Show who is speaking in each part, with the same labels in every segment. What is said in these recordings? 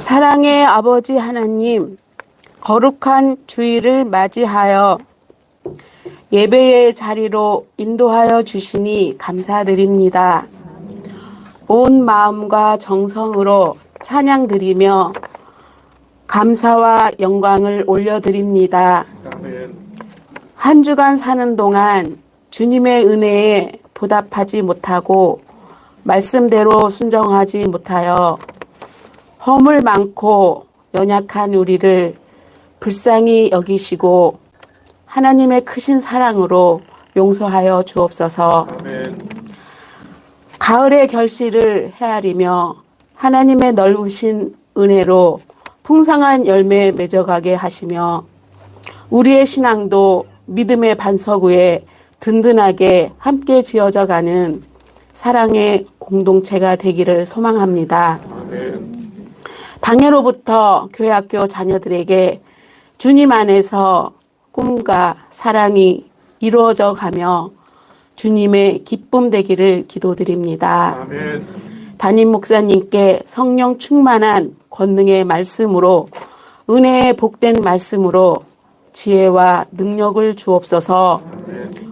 Speaker 1: 사랑의 아버지 하나님, 거룩한 주일을 맞이하여 예배의 자리로 인도하여 주시니 감사드립니다. 온 마음과 정성으로 찬양드리며 감사와 영광을 올려드립니다. 한 주간 사는 동안 주님의 은혜에 보답하지 못하고 말씀대로 순종하지 못하여 허물 많고 연약한 우리를 불쌍히 여기시고 하나님의 크신 사랑으로 용서하여 주옵소서.
Speaker 2: 아멘.
Speaker 1: 가을의 결실을 헤아리며 하나님의 넓으신 은혜로 풍성한 열매 맺어가게 하시며 우리의 신앙도 믿음의 반석 위에 든든하게 함께 지어져가는 사랑의 공동체가 되기를 소망합니다.
Speaker 2: 아멘.
Speaker 1: 당예로부터 교회학교 자녀들에게 주님 안에서 꿈과 사랑이 이루어져 가며 주님의 기쁨 되기를 기도드립니다.
Speaker 2: 아멘.
Speaker 1: 담임 목사님께 성령 충만한 권능의 말씀으로 은혜의 복된 말씀으로 지혜와 능력을 주옵소서.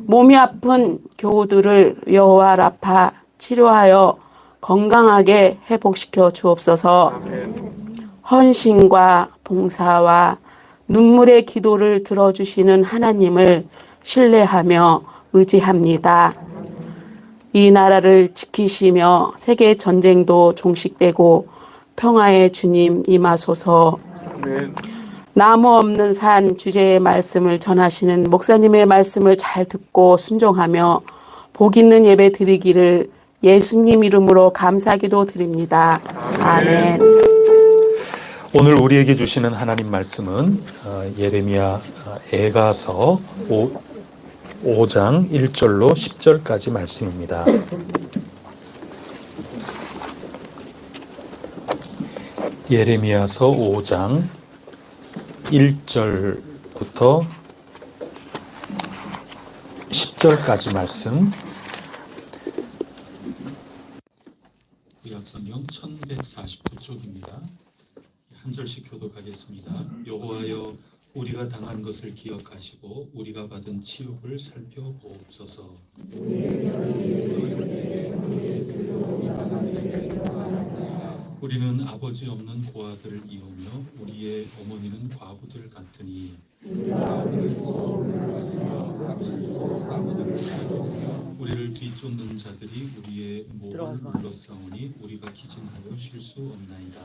Speaker 1: 몸이 아픈 교우들을 여호와 라파 치료하여 건강하게 회복시켜 주옵소서. 헌신과 봉사와 눈물의 기도를 들어주시는 하나님을 신뢰하며 의지합니다. 이 나라를 지키시며 세계 전쟁도 종식되고 평화의 주님 임하소서.
Speaker 2: 아멘.
Speaker 1: 나무 없는 산 주제의 말씀을 전하시는 목사님의 말씀을 잘 듣고 순종하며 복 있는 예배 드리기를 예수님 이름으로 감사기도 드립니다. 아멘.
Speaker 3: 오늘 우리에게 주시는 하나님 말씀은 예레미야 애가서 5장 1절로 10절까지 말씀입니다. 예레미야서 5장 1절부터 10절까지 말씀. 구약성경 1149쪽입니다. 한 절씩 교독하겠습니다. 여호와여, 우리가 당한 것을 기억하시고 우리가 받은 치욕을 살펴보옵소서. 우리는 아버지 없는 고아들을 이으며 우리의 어머니는 과부들 같으니 우리를 뒤쫓는 자들이 우리의 목을 눌러싸우니 우리가 기진하여 쉴 수 없나이다.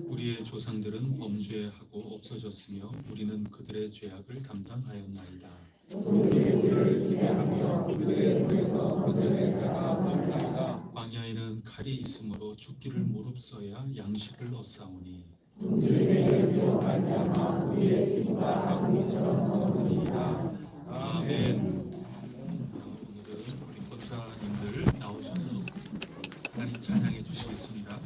Speaker 3: 우리의 조상들은 범죄하고 없어졌으며 우리는 그들의 죄악을 감당하였나이다. 광야에는 칼이 있으므로 죽기를 무릅써야 양식을 얻사오니 아멘. 오늘은 우리 권사님들 나오셔서 하나님 찬양해 주시겠습니다.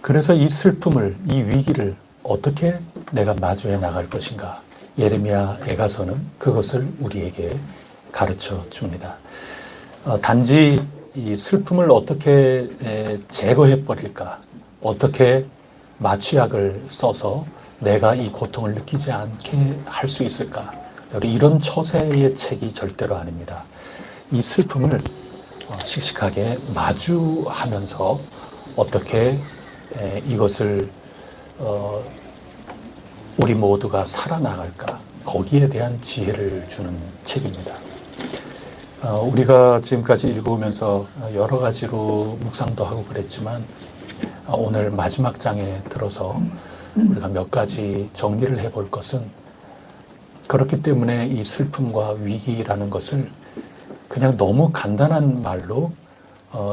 Speaker 2: 그래서 이 슬픔을, 이 위기를 어떻게 내가 마주해 나갈 것인가. 예레미야 애가서는 그것을 우리에게 가르쳐 줍니다. 단지 이 슬픔을 어떻게 제거해 버릴까, 어떻게 마취약을 써서 내가 이 고통을 느끼지 않게 할 수 있을까, 이런 처세의 책이 절대로 아닙니다. 이 슬픔을 씩씩하게 마주하면서 어떻게 이것을 우리 모두가 살아나갈까, 거기에 대한 지혜를 주는 책입니다. 우리가 지금까지 읽어오면서 여러 가지로 묵상도 하고 그랬지만 오늘 마지막 장에 들어서 우리가 몇 가지 정리를 해볼 것은, 그렇기 때문에 이 슬픔과 위기라는 것을 그냥 너무 간단한 말로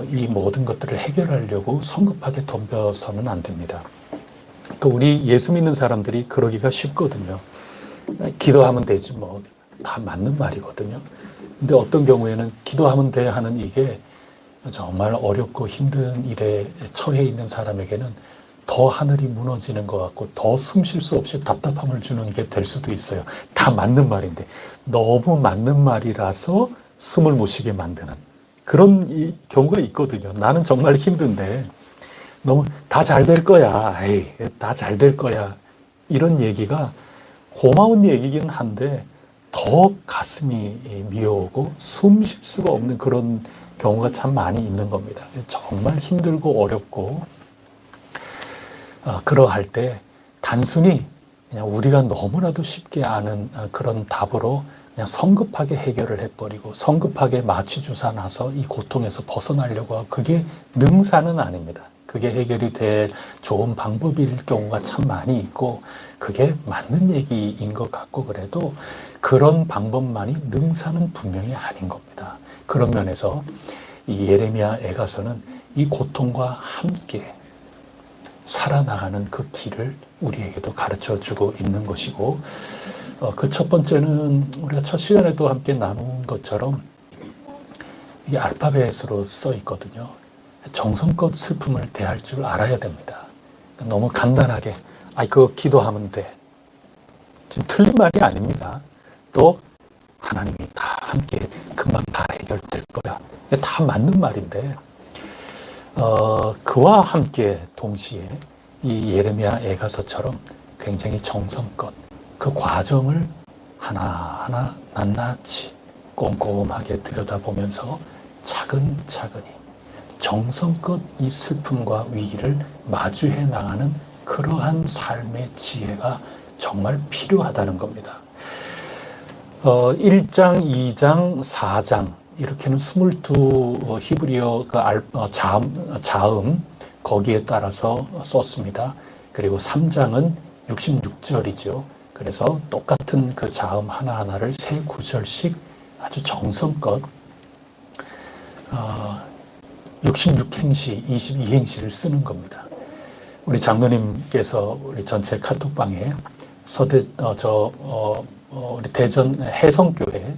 Speaker 2: 이 모든 것들을 해결하려고 성급하게 덤벼서는 안 됩니다. 우리 예수 믿는 사람들이 그러기가 쉽거든요. 기도하면 되지 뭐, 다 맞는 말이거든요. 근데 어떤 경우에는 기도하면 돼 하는 이게 정말 어렵고 힘든 일에 처해 있는 사람에게는 더 하늘이 무너지는 것 같고 더 숨 쉴 수 없이 답답함을 주는 게 될 수도 있어요. 다 맞는 말인데 너무 맞는 말이라서 숨을 못 쉬게 만드는 그런 경우가 있거든요. 나는 정말 힘든데 너무 다 잘 될 거야. 에이, 다 잘 될 거야. 이런 얘기가 고마운 얘기긴 한데 더 가슴이 미어오고 숨 쉴 수가 없는 그런 경우가 참 많이 있는 겁니다. 정말 힘들고 어렵고 그러할 때 단순히 그냥 우리가 너무나도 쉽게 아는 그런 답으로 그냥 성급하게 해결을 해버리고 성급하게 마취주사 놔서 이 고통에서 벗어나려고 하고, 그게 능사는 아닙니다. 그게 해결이 될 좋은 방법일 경우가 참 많이 있고 그게 맞는 얘기인 것 같고, 그래도 그런 방법만이 능사는 분명히 아닌 겁니다. 그런 면에서 이 예레미야 애가서는 이 고통과 함께 살아나가는 그 길을 우리에게도 가르쳐주고 있는 것이고, 그 첫 번째는 우리가 첫 시간에도 함께 나눈 것처럼 이게 알파벳으로 써 있거든요. 정성껏 슬픔을 대할 줄 알아야 됩니다. 너무 간단하게 그거 기도하면 돼, 지금 틀린 말이 아닙니다. 또 하나님이 다 함께 금방 다 해결될 거야, 다 맞는 말인데 그와 함께 동시에 이 예레미야 애가서처럼 굉장히 정성껏 그 과정을 하나하나 낱낱이 꼼꼼하게 들여다보면서 차근차근히 정성껏 이 슬픔과 위기를 마주해 나가는 그러한 삶의 지혜가 정말 필요하다는 겁니다. 1장, 2장, 4장 이렇게는 22 히브리어 자음 거기에 따라서 썼습니다. 그리고 3장은 66절이죠. 그래서 똑같은 그 자음 하나하나를 3구절씩 아주 정성껏 66행시, 22행시를 쓰는 겁니다. 우리 장로님께서 우리 전체 카톡방에 우리 대전 해성교회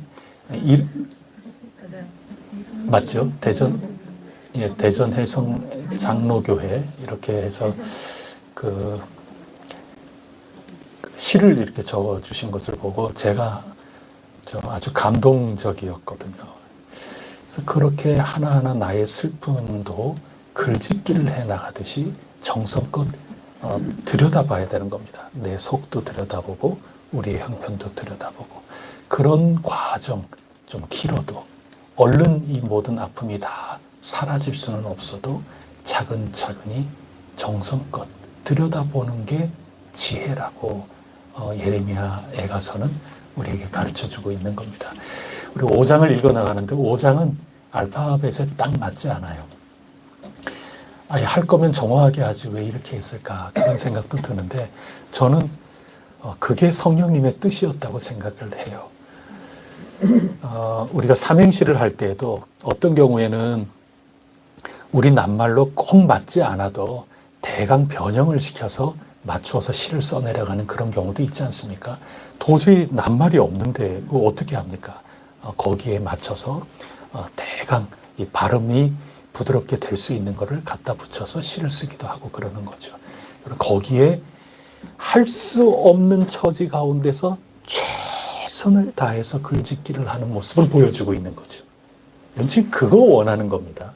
Speaker 2: 맞죠? 대전 해성 장로교회 이렇게 해서 그 시를 이렇게 적어 주신 것을 보고 제가 아주 감동적이었거든요. 그래서 그렇게 하나하나 나의 슬픔도 글짓기를 해 나가듯이 정성껏 들여다봐야 되는 겁니다. 내 속도 들여다보고 우리의 형편도 들여다보고, 그런 과정 좀 길어도 얼른 이 모든 아픔이 다 사라질 수는 없어도 차근차근히 정성껏 들여다보는 게 지혜라고 예레미야 애가서는 우리에게 가르쳐주고 있는 겁니다. 우리 5장을 읽어나가는데 5장은 알파벳에 딱 맞지 않아요. 할 거면 정확하게 하지 왜 이렇게 했을까, 그런 생각도 드는데 저는 그게 성령님의 뜻이었다고 생각을 해요. 우리가 삼행시를 할 때에도 어떤 경우에는 우리 낱말로 꼭 맞지 않아도 대강 변형을 시켜서 맞추어서 시를 써내려가는 그런 경우도 있지 않습니까? 도저히 낱말이 없는데 어떻게 합니까? 거기에 맞춰서 대강 이 발음이 부드럽게 될 수 있는 거를 갖다 붙여서 시를 쓰기도 하고 그러는 거죠. 거기에 할 수 없는 처지 가운데서 최선을 다해서 글짓기를 하는 모습을 보여주고 있는 거죠. 지금 그거 원하는 겁니다.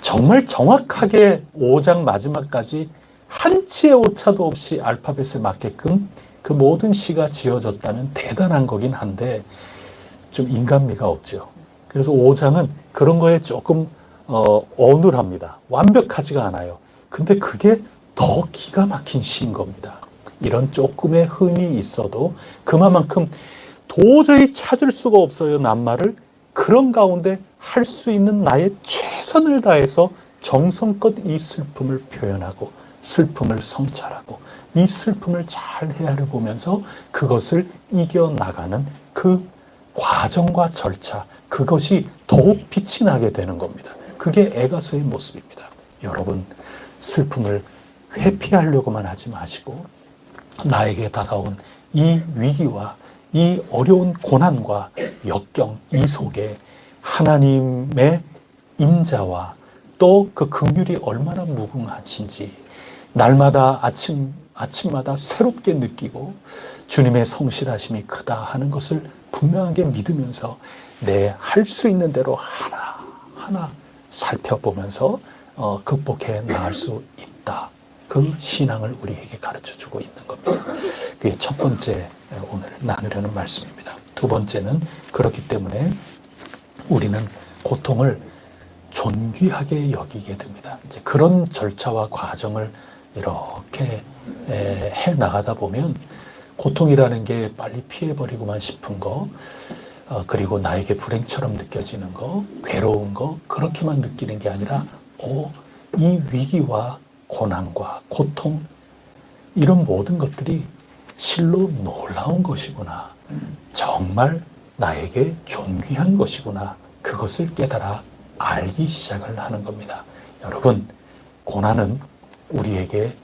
Speaker 2: 정말 정확하게 5장 마지막까지 한치의 오차도 없이 알파벳에 맞게끔 그 모든 시가 지어졌다면 대단한 거긴 한데 좀 인간미가 없죠. 그래서 5장은 그런 거에 조금 어눌합니다. 완벽하지가 않아요. 근데 그게 더 기가 막힌 시인 겁니다. 이런 조금의 흠이 있어도 그만큼 도저히 찾을 수가 없어요. 낱말을. 그런 가운데 할 수 있는 나의 최선을 다해서 정성껏 이 슬픔을 표현하고 슬픔을 성찰하고 이 슬픔을 잘 헤아려 보면서 그것을 이겨나가는 그 과정과 절차, 그것이 더욱 빛이 나게 되는 겁니다. 그게 애가서의 모습입니다. 여러분, 슬픔을 회피하려고만 하지 마시고 나에게 다가온 이 위기와 이 어려운 고난과 역경, 이 속에 하나님의 인자와 또 그 긍휼이 얼마나 무궁하신지 날마다 아침마다 새롭게 느끼고 주님의 성실하심이 크다 하는 것을 분명하게 믿으면서 내 할 수 있는 대로 하나하나 살펴보면서 극복해 나갈 수 있다. 그 신앙을 우리에게 가르쳐주고 있는 겁니다. 그게 첫 번째 오늘 나누려는 말씀입니다. 두 번째는 그렇기 때문에 우리는 고통을 존귀하게 여기게 됩니다. 이제 그런 절차와 과정을 이렇게 해 나가다 보면 고통이라는 게 빨리 피해버리고만 싶은 거, 그리고 나에게 불행처럼 느껴지는 거, 괴로운 거, 그렇게만 느끼는 게 아니라 이 위기와 고난과 고통, 이런 모든 것들이 실로 놀라운 것이구나. 정말 나에게 존귀한 것이구나. 그것을 깨달아 알기 시작을 하는 겁니다. 여러분, 고난은 우리에게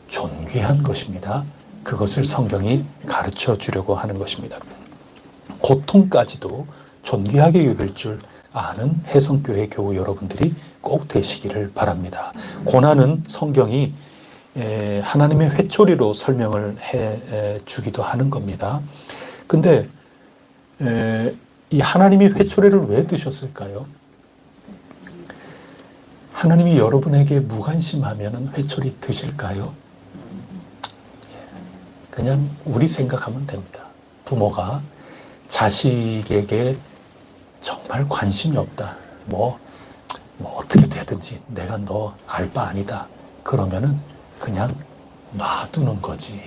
Speaker 2: 존귀한 것입니다. 그것을 성경이 가르쳐 주려고 하는 것입니다. 고통까지도 존귀하게 여길 줄 아는 혜성교회 교우 여러분들이 꼭 되시기를 바랍니다. 고난은 성경이 하나님의 회초리로 설명을 해 주기도 하는 겁니다. 근데 이 하나님이 회초리를 왜 드셨을까요? 하나님이 여러분에게 무관심하면 회초리 드실까요? 그냥 우리 생각하면 됩니다. 부모가 자식에게 정말 관심이 없다. 뭐 어떻게 되든지 내가 너 알 바 아니다. 그러면은 그냥 놔두는 거지.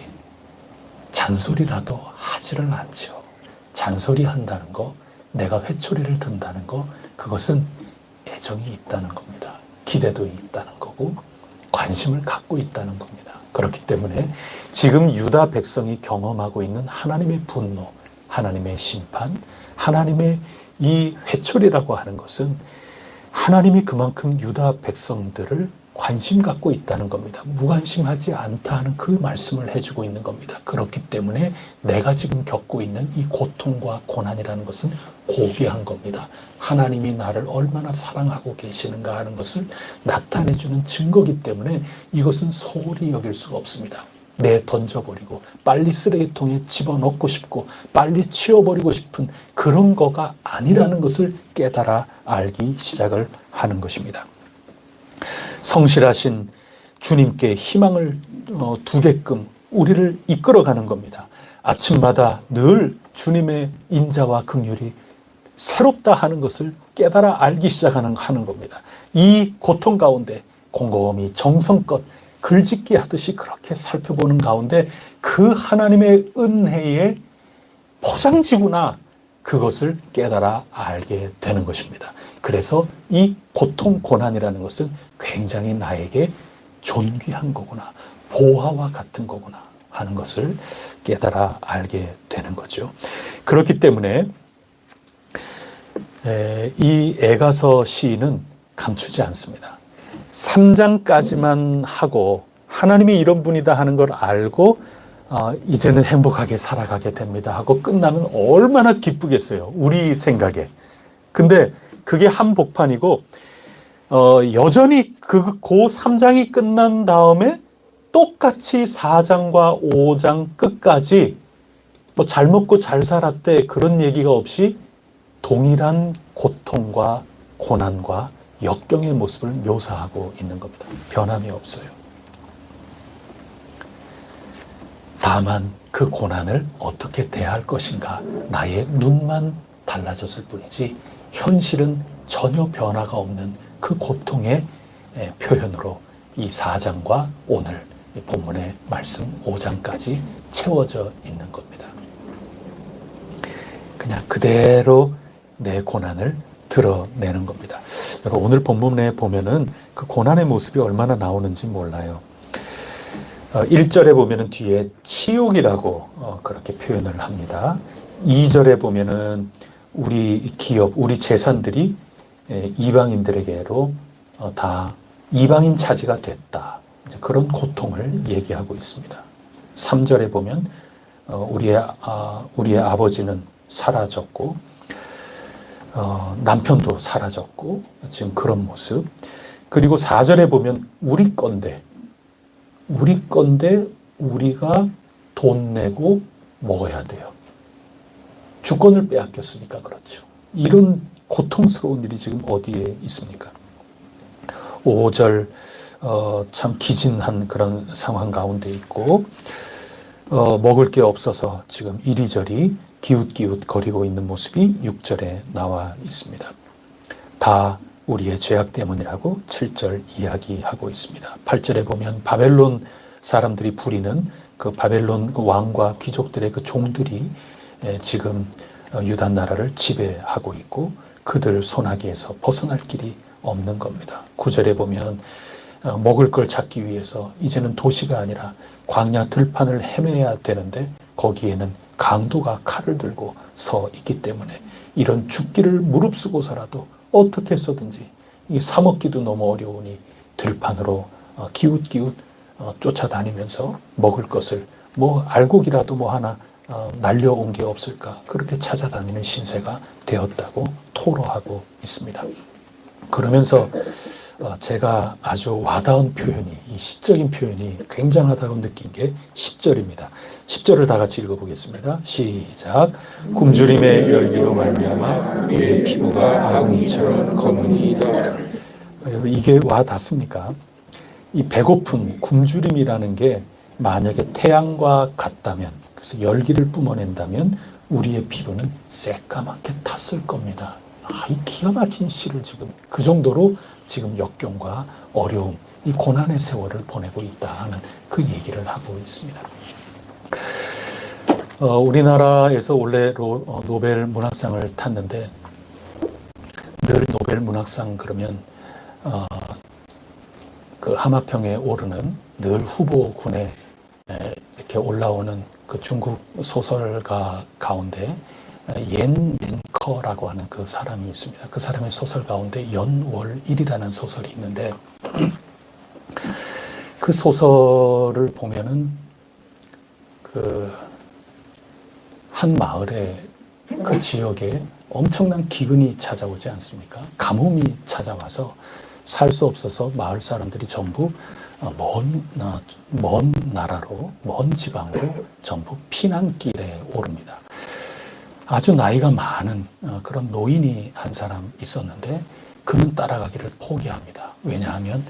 Speaker 2: 잔소리라도 하지를 않죠. 잔소리 한다는 거, 내가 회초리를 든다는 거, 그것은 애정이 있다는 겁니다. 기대도 있다는 거고 관심을 갖고 있다는 겁니다. 그렇기 때문에 지금 유다 백성이 경험하고 있는 하나님의 분노, 하나님의 심판, 하나님의 이 회초리라고 하는 것은 하나님이 그만큼 유다 백성들을 관심 갖고 있다는 겁니다. 무관심하지 않다 하는 그 말씀을 해주고 있는 겁니다. 그렇기 때문에 내가 지금 겪고 있는 이 고통과 고난이라는 것은 고귀한 겁니다. 하나님이 나를 얼마나 사랑하고 계시는가 하는 것을 나타내주는 증거이기 때문에 이것은 소홀히 여길 수가 없습니다. 던져버리고 빨리 쓰레기통에 집어넣고 싶고 빨리 치워버리고 싶은 그런 거가 아니라는 것을 깨달아 알기 시작을 하는 것입니다. 성실하신 주님께 희망을 두게끔 우리를 이끌어가는 겁니다. 아침마다 늘 주님의 인자와 긍휼이 새롭다 하는 것을 깨달아 알기 시작하는 겁니다. 이 고통 가운데 곰곰이 정성껏 글짓기 하듯이 그렇게 살펴보는 가운데 그 하나님의 은혜의 포장지구나, 그것을 깨달아 알게 되는 것입니다. 그래서 이 고통, 고난이라는 것은 굉장히 나에게 존귀한 거구나, 보화와 같은 거구나 하는 것을 깨달아 알게 되는 거죠. 그렇기 때문에 이 애가서 시인은 감추지 않습니다. 3장까지만 하고 하나님이 이런 분이다 하는 걸 알고 이제는 행복하게 살아가게 됩니다 하고 끝나면 얼마나 기쁘겠어요, 우리 생각에. 근데 그게 한복판이고 여전히 고 3장이 끝난 다음에 똑같이 4장과 5장 끝까지 뭐 잘 먹고 잘 살았대 그런 얘기가 없이 동일한 고통과 고난과 역경의 모습을 묘사하고 있는 겁니다. 변함이 없어요. 다만 그 고난을 어떻게 대할 것인가 나의 눈만 달라졌을 뿐이지 현실은 전혀 변화가 없는 그 고통의 표현으로 이 4장과 오늘 본문의 말씀 5장까지 채워져 있는 겁니다. 그냥 그대로 내 고난을 드러내는 겁니다. 여러분 오늘 본문에 보면은 그 고난의 모습이 얼마나 나오는지 몰라요. 1절에 보면은 뒤에 치욕이라고 그렇게 표현을 합니다. 2절에 보면은 우리 기업, 우리 재산들이 이방인들에게로 다 이방인 차지가 됐다. 이제 그런 고통을 얘기하고 있습니다. 3절에 보면 우리의 아버지는 사라졌고 남편도 사라졌고 지금 그런 모습. 그리고 4절에 보면 우리 건데 우리가 돈 내고 먹어야 돼요. 주권을 빼앗겼으니까 그렇죠. 이런 고통스러운 일이 지금 어디에 있습니까? 5절 참 기진한 그런 상황 가운데 있고 먹을 게 없어서 지금 이리저리 기웃기웃 거리고 있는 모습이 6절에 나와 있습니다. 다 우리의 죄악 때문이라고 7절 이야기하고 있습니다. 8절에 보면 바벨론 사람들이 부리는 그 바벨론 왕과 귀족들의 그 종들이 지금 유다 나라를 지배하고 있고 그들 손아귀에서 벗어날 길이 없는 겁니다. 9절에 보면 먹을 걸 찾기 위해서 이제는 도시가 아니라 광야 들판을 헤매야 되는데 거기에는 강도가 칼을 들고 서 있기 때문에 이런 죽기를 무릅쓰고서라도 어떻게 해서든지 사 먹기도 너무 어려우니 들판으로 기웃기웃 쫓아다니면서 먹을 것을 뭐 알곡이라도 뭐 하나 날려온 게 없을까 그렇게 찾아다니는 신세가 되었다고 토로하고 있습니다. 그러면서 제가 아주 와닿은 표현이 이 시적인 표현이 굉장하다고 느낀 게 10절입니다. 10절을 다 같이 읽어보겠습니다. 시작. 굶주림의 열기로 말미암아 내 피부가 아궁이처럼 검으니이다. 여러분 이게 와닿습니까? 이 배고픔, 굶주림이라는 게 만약에 태양과 같다면 그래서 열기를 뿜어낸다면 우리의 피부는 새까맣게 탔을 겁니다. 이 기가 막힌 시를 지금 그 정도로 지금 역경과 어려움, 이 고난의 세월을 보내고 있다 하는 그 얘기를 하고 있습니다. 우리나라에서 원래 노벨 문학상을 탔는데 늘 노벨 문학상 그러면 그 하마평에 오르는 늘 후보군에 이렇게 올라오는 그 중국 소설가 가운데 옌커라고 하는 그 사람이 있습니다. 그 사람의 소설 가운데 연월일이라는 소설이 있는데 그 소설을 보면은 그 한 마을에 그 지역에 엄청난 기근이 찾아오지 않습니까? 가뭄이 찾아와서 살 수 없어서 마을 사람들이 전부 먼 나라로, 먼 지방으로 전부 피난길에 오릅니다. 아주 나이가 많은 그런 노인이 한 사람 있었는데 그는 따라가기를 포기합니다. 왜냐하면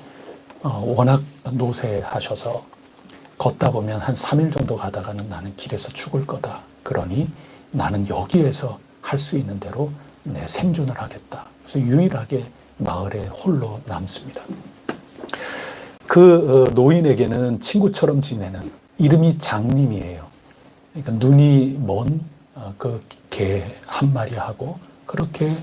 Speaker 2: 워낙 노쇠하셔서 걷다 보면 한 3일 정도 가다가는 나는 길에서 죽을 거다. 그러니 나는 여기에서 할 수 있는 대로 내 생존을 하겠다. 그래서 유일하게 마을에 홀로 남습니다. 그 노인에게는 친구처럼 지내는 이름이 장님이에요. 그러니까 눈이 먼 그 개 한 마리하고 그렇게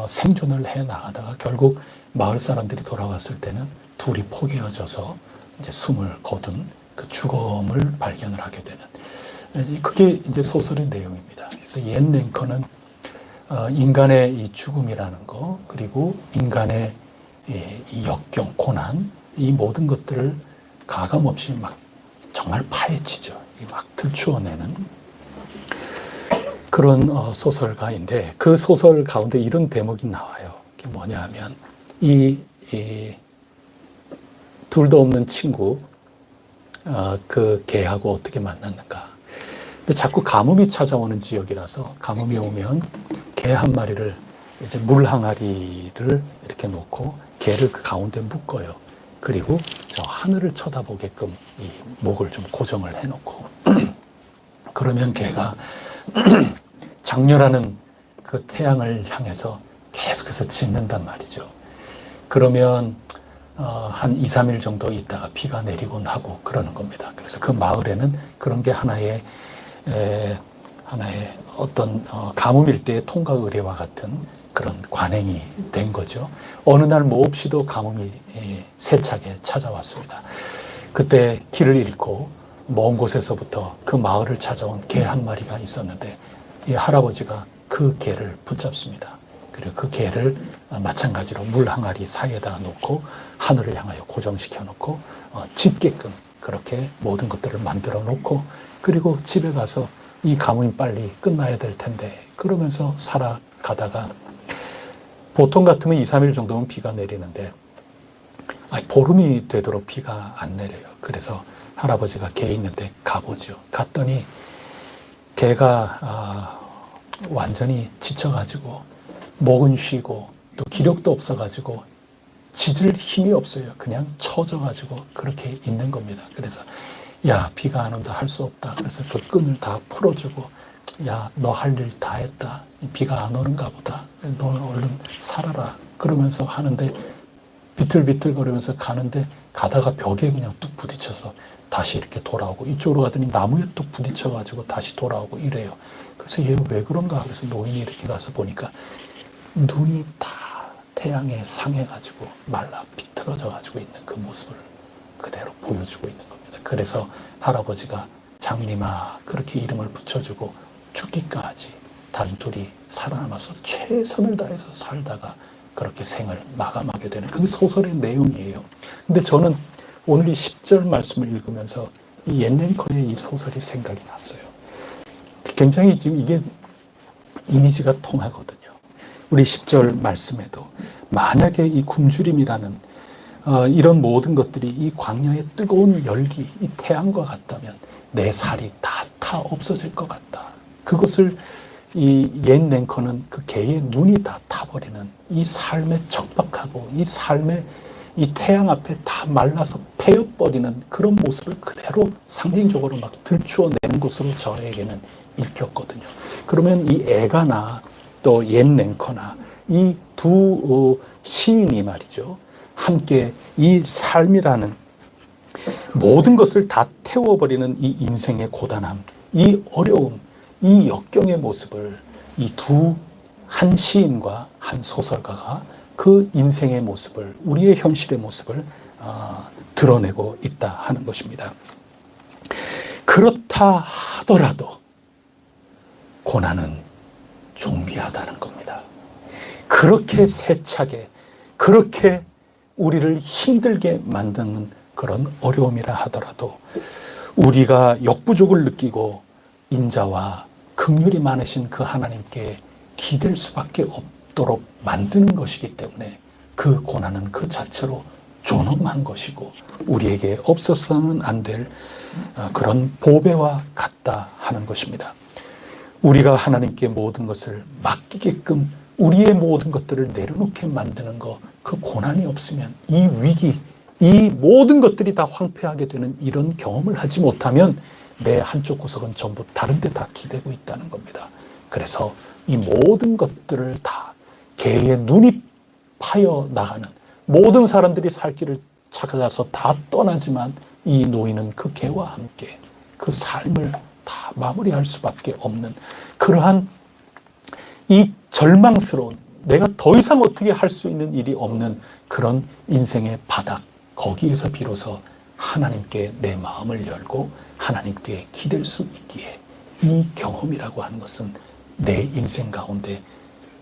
Speaker 2: 생존을 해 나가다가 결국 마을 사람들이 돌아왔을 때는 둘이 포개어져서 이제 숨을 거둔 그 죽음을 발견을 하게 되는 그게 이제 소설의 내용입니다. 그래서 옛 랭커는 인간의 이 죽음이라는 거 그리고 인간의 이 역경, 고난 이 모든 것들을 가감없이 막 정말 파헤치죠. 막 들추어내는 그런 소설가인데 그 소설 가운데 이런 대목이 나와요. 그게 뭐냐 하면 이 이 둘도 없는 친구, 그 개하고 어떻게 만났는가. 근데 자꾸 가뭄이 찾아오는 지역이라서 가뭄이 오면 개 한 마리를 이제 물 항아리를 이렇게 놓고 개를 그 가운데 묶어요. 그리고 저 하늘을 쳐다보게끔 이 목을 좀 고정을 해놓고 그러면 개가 장렬하는 그 태양을 향해서 계속해서 짖는단 말이죠. 그러면 한 2, 3일 정도 있다가 비가 내리곤 하고 그러는 겁니다. 그래서 그 마을에는 그런 게 하나의 어떤 가뭄일 때의 통과 의례와 같은 그런 관행이 된 거죠. 어느 날 몹시도 가뭄이 세차게 찾아왔습니다. 그때 길을 잃고 먼 곳에서부터 그 마을을 찾아온 개 한 마리가 있었는데 이 할아버지가 그 개를 붙잡습니다. 그리고 그 개를 마찬가지로 물 항아리 사이에다 놓고 하늘을 향하여 고정시켜 놓고 짖게끔 그렇게 모든 것들을 만들어 놓고 그리고 집에 가서 이 가뭄이 빨리 끝나야 될 텐데 그러면서 살아가다가 보통 같으면 2, 3일 정도면 비가 내리는데 보름이 되도록 비가 안 내려요. 그래서 할아버지가 개 있는데 가보죠. 갔더니 개가 완전히 지쳐가지고 목은 쉬고 또 기력도 없어가지고 짖을 힘이 없어요. 그냥 처져가지고 그렇게 있는 겁니다. 그래서 야, 비가 안 온다 할 수 없다. 그래서 그 끈을 다 풀어주고 야, 너 할 일 다 했다. 비가 안 오는가 보다. 너 얼른 살아라. 그러면서 하는데 비틀비틀거리면서 가는데 가다가 벽에 그냥 뚝 부딪혀서 다시 이렇게 돌아오고 이쪽으로 가더니 나무에 뚝 부딪혀가지고 다시 돌아오고 이래요. 그래서 얘 왜 그런가? 그래서 노인이 이렇게 가서 보니까 눈이 다 태양에 상해가지고 말라 비틀어져가지고 있는 그 모습을 그대로 보여주고 있는 겁니다. 그래서 할아버지가 장님아 그렇게 이름을 붙여주고 죽기까지 단둘이 살아남아서 최선을 다해서 살다가 그렇게 생을 마감하게 되는 그 소설의 내용이에요. 근데 저는 오늘 이 10절 말씀을 읽으면서 이 옌랭커의 이 소설이 생각이 났어요. 굉장히 지금 이게 이미지가 통하거든요. 우리 10절 말씀에도 만약에 이 굶주림이라는 이런 모든 것들이 이 광야의 뜨거운 열기, 이 태양과 같다면 내 살이 다 없어질 것 같다. 그것을 이 옛 랭커는 그 개의 눈이 다 타버리는 이 삶의 척박하고 이 삶의 이 태양 앞에 다 말라서 패여버리는 그런 모습을 그대로 상징적으로 막 들추어내는 것으로 저에게는 읽혔거든요. 그러면 이 에가나 또 옛 랭커나 이 두 시인이 말이죠. 함께 이 삶이라는 모든 것을 다 태워버리는 이 인생의 고단함, 이 어려움, 이 역경의 모습을 이 한 시인과 한 소설가가 그 인생의 모습을, 우리의 현실의 모습을 드러내고 있다 하는 것입니다. 그렇다 하더라도 고난은 존귀하다는 겁니다. 그렇게 세차게, 그렇게 우리를 힘들게 만드는 그런 어려움이라 하더라도 우리가 역부족을 느끼고 인자와 긍휼이 많으신 그 하나님께 기댈 수밖에 없도록 만드는 것이기 때문에 그 고난은 그 자체로 존엄한 것이고 우리에게 없어서는 안 될 그런 보배와 같다 하는 것입니다. 우리가 하나님께 모든 것을 맡기게끔 우리의 모든 것들을 내려놓게 만드는 것, 그 고난이 없으면 이 위기, 이 모든 것들이 다 황폐하게 되는 이런 경험을 하지 못하면 내 한쪽 구석은 전부 다른 데 다 기대고 있다는 겁니다. 그래서 이 모든 것들을 다 개의 눈이 파여 나가는 모든 사람들이 살 길을 찾아서 다 떠나지만 이 노인은 그 개와 함께 그 삶을 다 마무리할 수밖에 없는 그러한 이 절망스러운 내가 더 이상 어떻게 할 수 있는 일이 없는 그런 인생의 바닥 거기에서 비로소 하나님께 내 마음을 열고 하나님께 기댈 수 있기에 이 경험이라고 하는 것은 내 인생 가운데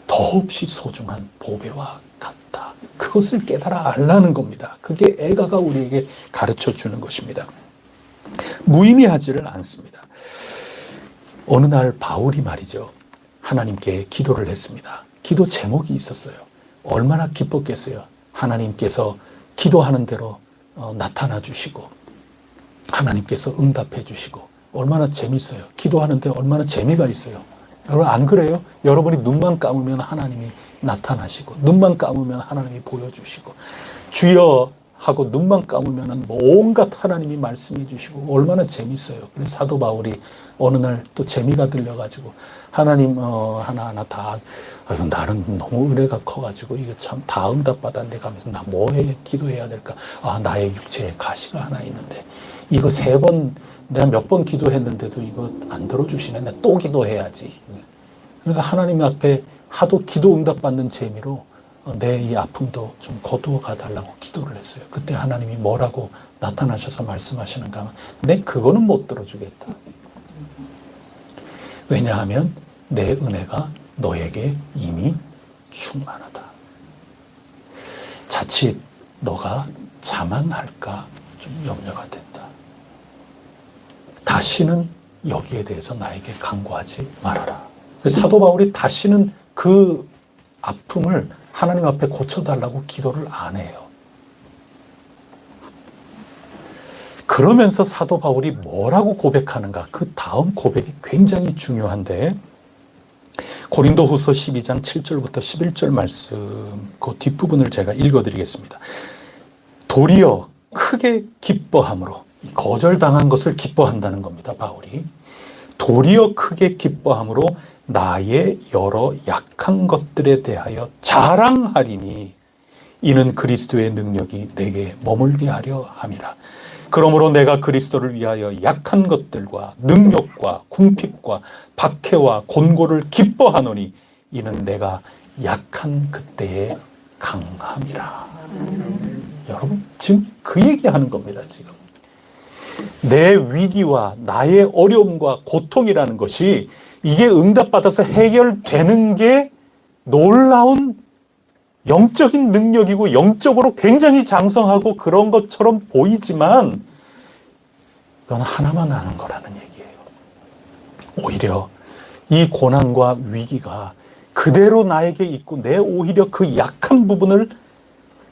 Speaker 2: 더없이 소중한 보배와 같다. 그것을 깨달아 알라는 겁니다. 그게 에가가 우리에게 가르쳐 주는 것입니다. 무의미하지를 않습니다. 어느 날 바울이 말이죠. 하나님께 기도를 했습니다. 기도 제목이 있었어요. 얼마나 기뻤겠어요. 하나님께서 기도하는 대로 나타나 주시고 하나님께서 응답해 주시고 얼마나 재밌어요. 기도하는데 얼마나 재미가 있어요. 여러분 안 그래요? 여러분이 눈만 감으면 하나님이 나타나시고 눈만 감으면 하나님이 보여주시고 주여 하고 눈만 감으면 뭐 온갖 하나님이 말씀해 주시고 얼마나 재밌어요. 그래서 사도 바울이 어느 날 또 재미가 들려가지고 하나님 하나하나 다 나는 너무 은혜가 커가지고 이거 참 다 응답받았는데 가면서 나 뭐해 기도해야 될까? 나의 육체에 가시가 하나 있는데 이거 3번 내가 몇 번 기도했는데도 이거 안 들어주시네. 내가 또 기도해야지. 그래서 하나님 앞에 하도 기도 응답받는 재미로 내 이 아픔도 좀 거두어 가달라고 기도를 했어요. 그때 하나님이 뭐라고 나타나셔서 말씀하시는가 하면 내 그거는 못 들어주겠다. 왜냐하면 내 은혜가 너에게 이미 충만하다. 자칫 너가 자만할까 좀 염려가 된다. 다시는 여기에 대해서 나에게 간구하지 말아라. 사도 바울이 다시는 그 아픔을 하나님 앞에 고쳐달라고 기도를 안 해요. 그러면서 사도 바울이 뭐라고 고백하는가? 그 다음 고백이 굉장히 중요한데 고린도후서 12장 7절부터 11절 말씀 그 뒷부분을 제가 읽어드리겠습니다. 도리어 크게 기뻐함으로 거절당한 것을 기뻐한다는 겁니다. 바울이 도리어 크게 기뻐함으로 나의 여러 약한 것들에 대하여 자랑하리니 이는 그리스도의 능력이 내게 머물게 하려 함이라. 그러므로 내가 그리스도를 위하여 약한 것들과 능력과 궁핍과 박해와 곤고를 기뻐하노니 이는 내가 약한 그때에 강함이라. 여러분 지금 그 얘기하는 겁니다. 지금 내 위기와 나의 어려움과 고통이라는 것이 이게 응답받아서 해결되는 게 놀라운 영적인 능력이고 영적으로 굉장히 장성하고 그런 것처럼 보이지만 그건 하나만 아는 거라는 얘기예요. 오히려 이 고난과 위기가 그대로 나에게 있고 내 오히려 그 약한 부분을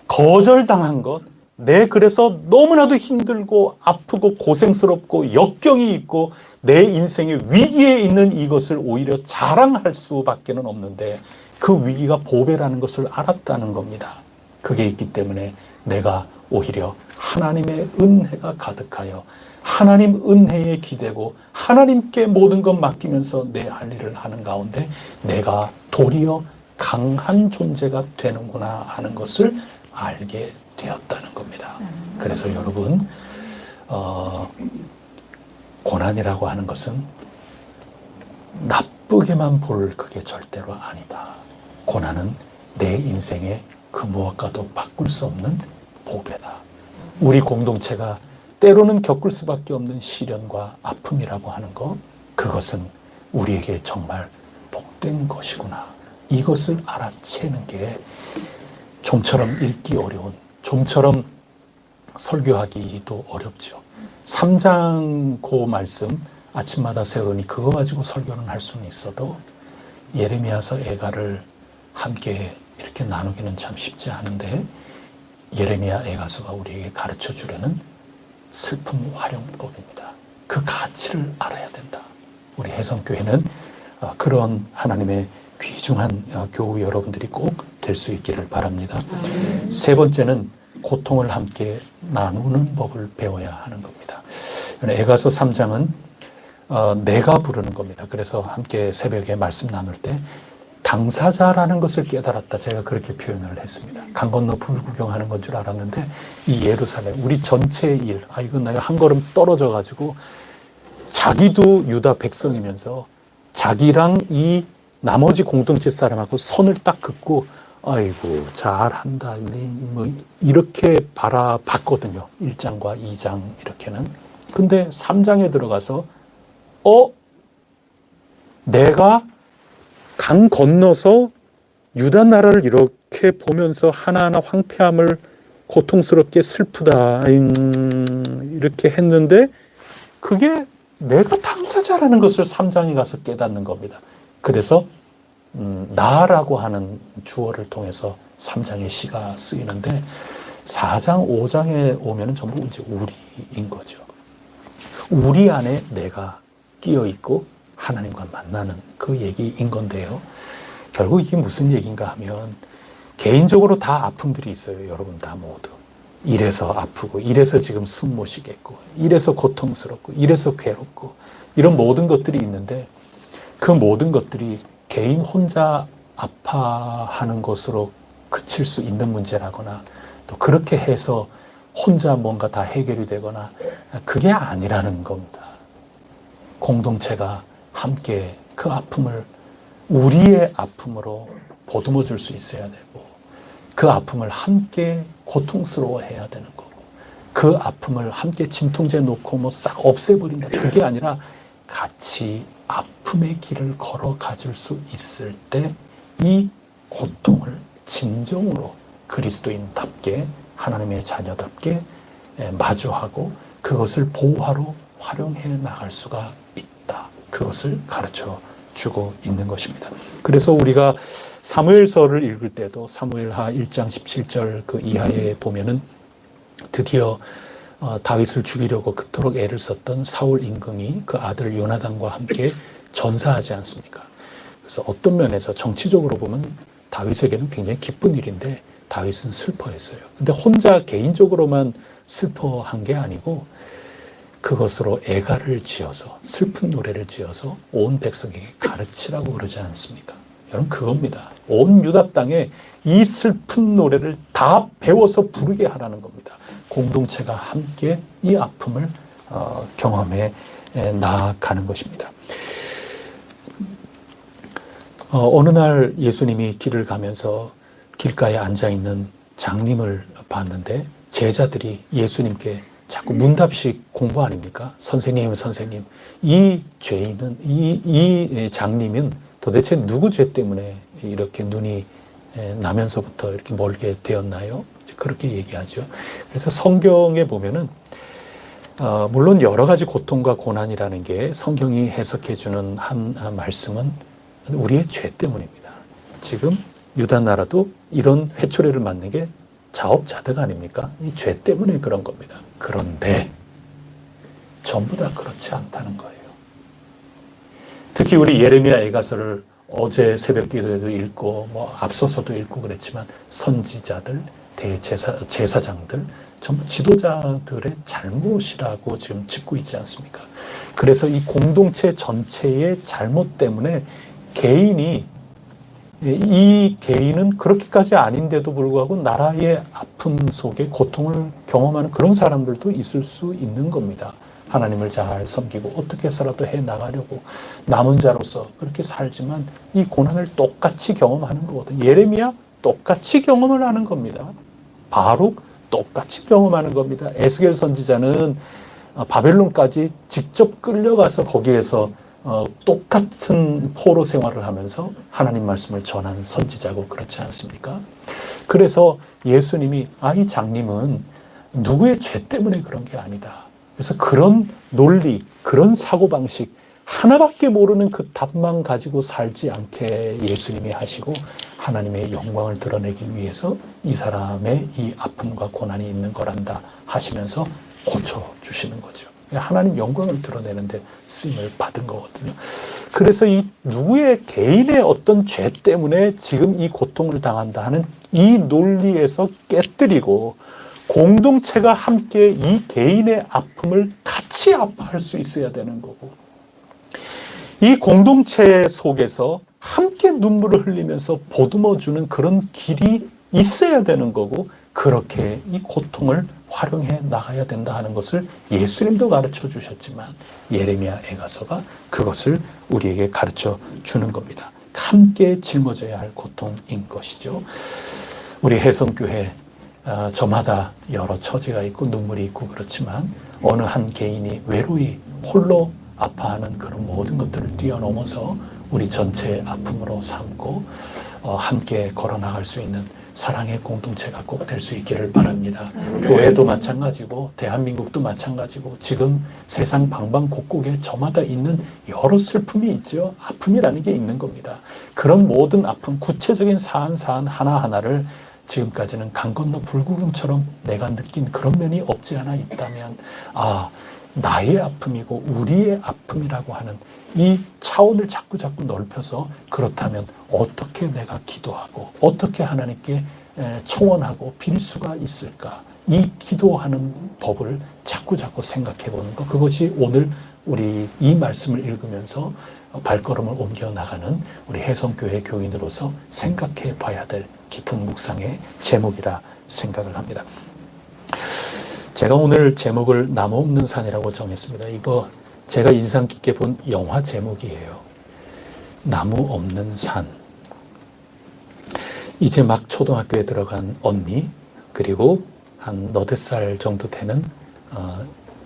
Speaker 2: 거절당한 것, 내 그래서 너무나도 힘들고 아프고 고생스럽고 역경이 있고 내 인생의 위기에 있는 이것을 오히려 자랑할 수밖에는 없는데 그 위기가 보배라는 것을 알았다는 겁니다. 그게 있기 때문에 내가 오히려 하나님의 은혜가 가득하여 하나님 은혜에 기대고 하나님께 모든 것 맡기면서 내 할 일을 하는 가운데 내가 도리어 강한 존재가 되는구나 하는 것을 알게 되었다는 겁니다. 그래서 여러분 고난이라고 하는 것은 나쁘게만 볼 그게 절대로 아니다. 고난은 내 인생의 그 무엇과도 바꿀 수 없는 보배다. 우리 공동체가 때로는 겪을 수밖에 없는 시련과 아픔이라고 하는 것, 그것은 우리에게 정말 복된 것이구나. 이것을 알아채는 게 좀처럼 읽기 어려운, 좀처럼 설교하기도 어렵죠. 3장 그 말씀 아침마다 세우니 그거 가지고 설교는 할 수는 있어도 예레미야서 애가를 함께 이렇게 나누기는 참 쉽지 않은데 예레미야 애가서가 우리에게 가르쳐 주려는 슬픔 활용법입니다. 그 가치를 알아야 된다. 우리 혜성교회는 그런 하나님의 귀중한 교우 여러분들이 꼭 될 수 있기를 바랍니다. 세 번째는 고통을 함께 나누는 법을 배워야 하는 겁니다. 애가서 3장은 내가 부르는 겁니다. 그래서 함께 새벽에 말씀 나눌 때 당사자라는 것을 깨달았다. 제가 그렇게 표현을 했습니다. 강 건너 불구경하는 건 줄 알았는데 이 예루살렘 우리 전체의 일, 이건 내가 한 걸음 떨어져 가지고 자기도 유다 백성이면서 자기랑 이 나머지 공동체 사람하고 선을 딱 긋고 아이고 잘한다 뭐 이렇게 바라봤거든요. 1장과 2장 이렇게는. 근데 3장에 들어가서 내가 강 건너서 유다 나라를 이렇게 보면서 하나하나 황폐함을 고통스럽게 슬프다 이렇게 했는데 그게 내가 당사자라는 것을 3장에 가서 깨닫는 겁니다. 그래서 나라고 하는 주어를 통해서 3장의 시가 쓰이는데 4장, 5장에 오면은 전부 이제 우리인 거죠. 우리 안에 내가 끼어 있고 하나님과 만나는 그 얘기인 건데요. 결국 이게 무슨 얘기인가 하면 개인적으로 다 아픔들이 있어요. 여러분 다 모두. 이래서 아프고, 이래서 지금 숨 못 쉬겠고, 이래서 고통스럽고, 이래서 괴롭고, 이런 모든 것들이 있는데 그 모든 것들이 개인 혼자 아파하는 것으로 그칠 수 있는 문제라거나 또 그렇게 해서 혼자 뭔가 다 해결이 되거나 그게 아니라는 겁니다. 공동체가 함께 그 아픔을 우리의 아픔으로 보듬어 줄 수 있어야 되고 그 아픔을 함께 고통스러워해야 되는 거고 그 아픔을 함께 진통제 놓고 뭐 싹 없애버린다. 그게 아니라 같이 아픔의 길을 걸어 가줄 수 있을 때 이 고통을 진정으로 그리스도인답게 하나님의 자녀답게 마주하고 그것을 보화로 활용해 나갈 수가 있다. 그것을 가르쳐 주고 있는 것입니다. 그래서 우리가 사무엘서를 읽을 때도 사무엘하 1장 17절 그 이하에 보면은 드디어 다윗을 죽이려고 그토록 애를 썼던 사울 임금이 그 아들 요나단과 함께 전사하지 않습니까? 그래서 어떤 면에서 정치적으로 보면 다윗에게는 굉장히 기쁜 일인데 다윗은 슬퍼했어요. 근데 혼자 개인적으로만 슬퍼한 게 아니고 그것으로 애가를 지어서 슬픈 노래를 지어서 온 백성에게 가르치라고 그러지 않습니까? 여러분 그겁니다. 온 유다 땅에 이 슬픈 노래를 다 배워서 부르게 하라는 겁니다. 공동체가 함께 이 아픔을 경험해 나아가는 것입니다. 어느 날 예수님이 길을 가면서 길가에 앉아있는 장님을 봤는데 제자들이 예수님께 자꾸 문답식 공부 아닙니까? 선생님, 이 죄인은, 이 장님은 도대체 누구 죄 때문에 이렇게 눈이 나면서부터 이렇게 멀게 되었나요? 그렇게 얘기하죠. 그래서 성경에 보면은, 물론 여러 가지 고통과 고난이라는 게 성경이 해석해주는 한 말씀은 우리의 죄 때문입니다. 지금 유다 나라도 이런 회초리를 맞는 게 자업자득 아닙니까? 이 죄 때문에 그런 겁니다. 그런데 전부 다 그렇지 않다는 거예요. 특히 우리 예레미야 애가서를 어제 새벽 기도에도 읽고 뭐 앞서서도 읽고 그랬지만 선지자들, 제사장들 전부 지도자들의 잘못이라고 지금 짚고 있지 않습니까? 그래서 이 공동체 전체의 잘못 때문에 이 개인은 그렇게까지 아닌데도 불구하고 나라의 아픔 속에 고통을 경험하는 그런 사람들도 있을 수 있는 겁니다. 하나님을 잘 섬기고 어떻게 해서라도 해나가려고 남은 자로서 그렇게 살지만 이 고난을 똑같이 경험하는 거거든요. 예레미야 똑같이 경험을 하는 겁니다. 바룩 똑같이 경험하는 겁니다. 에스겔 선지자는 바벨론까지 직접 끌려가서 거기에서 똑같은 포로 생활을 하면서 하나님 말씀을 전한 선지자고 그렇지 않습니까? 그래서 예수님이 이 장님은 누구의 죄 때문에 그런 게 아니다. 그래서 그런 논리, 그런 사고방식 하나밖에 모르는 그 답만 가지고 살지 않게 예수님이 하시고 하나님의 영광을 드러내기 위해서 이 사람의 이 아픔과 고난이 있는 거란다 하시면서 고쳐주시는 거죠. 하나님 영광을 드러내는데 쓰임을 받은 거거든요. 그래서 이 누구의 개인의 어떤 죄 때문에 지금 이 고통을 당한다 하는 이 논리에서 깨뜨리고 공동체가 함께 이 개인의 아픔을 같이 아파할 수 있어야 되는 거고 이 공동체 속에서 함께 눈물을 흘리면서 보듬어주는 그런 길이 있어야 되는 거고 그렇게 이 고통을 활용해 나가야 된다 하는 것을 예수님도 가르쳐 주셨지만 예레미야 애가서가 그것을 우리에게 가르쳐 주는 겁니다. 함께 짊어져야 할 고통인 것이죠. 우리 혜성교회 저마다 여러 처지가 있고 눈물이 있고 그렇지만 어느 한 개인이 외로이 홀로 아파하는 그런 모든 것들을 뛰어넘어서 우리 전체의 아픔으로 삼고 함께 걸어나갈 수 있는 사랑의 공동체가 꼭 될 수 있기를 바랍니다. 교회도 마찬가지고 대한민국도 마찬가지고 지금 세상 방방곡곡에 저마다 있는 여러 슬픔이 있죠. 아픔이라는 게 있는 겁니다. 그런 모든 아픔, 구체적인 사안 하나하나를 지금까지는 강 건너 불구경처럼 내가 느낀 그런 면이 없지 않아 있다면, 나의 아픔이고 우리의 아픔이라고 하는 이 차원을 자꾸 넓혀서, 그렇다면 어떻게 내가 기도하고 어떻게 하나님께 청원하고 빌 수가 있을까? 이 기도하는 법을 자꾸 생각해 보는 것, 그것이 오늘 우리 이 말씀을 읽으면서 발걸음을 옮겨 나가는 우리 혜성교회 교인으로서 생각해 봐야 될 깊은 묵상의 제목이라 생각을 합니다. 제가 오늘 제목을 나무 없는 산이라고 정했습니다. 이거 제가 인상 깊게 본 영화 제목이에요. 나무 없는 산. 이제 막 초등학교에 들어간 언니, 그리고 한 너댓 살 정도 되는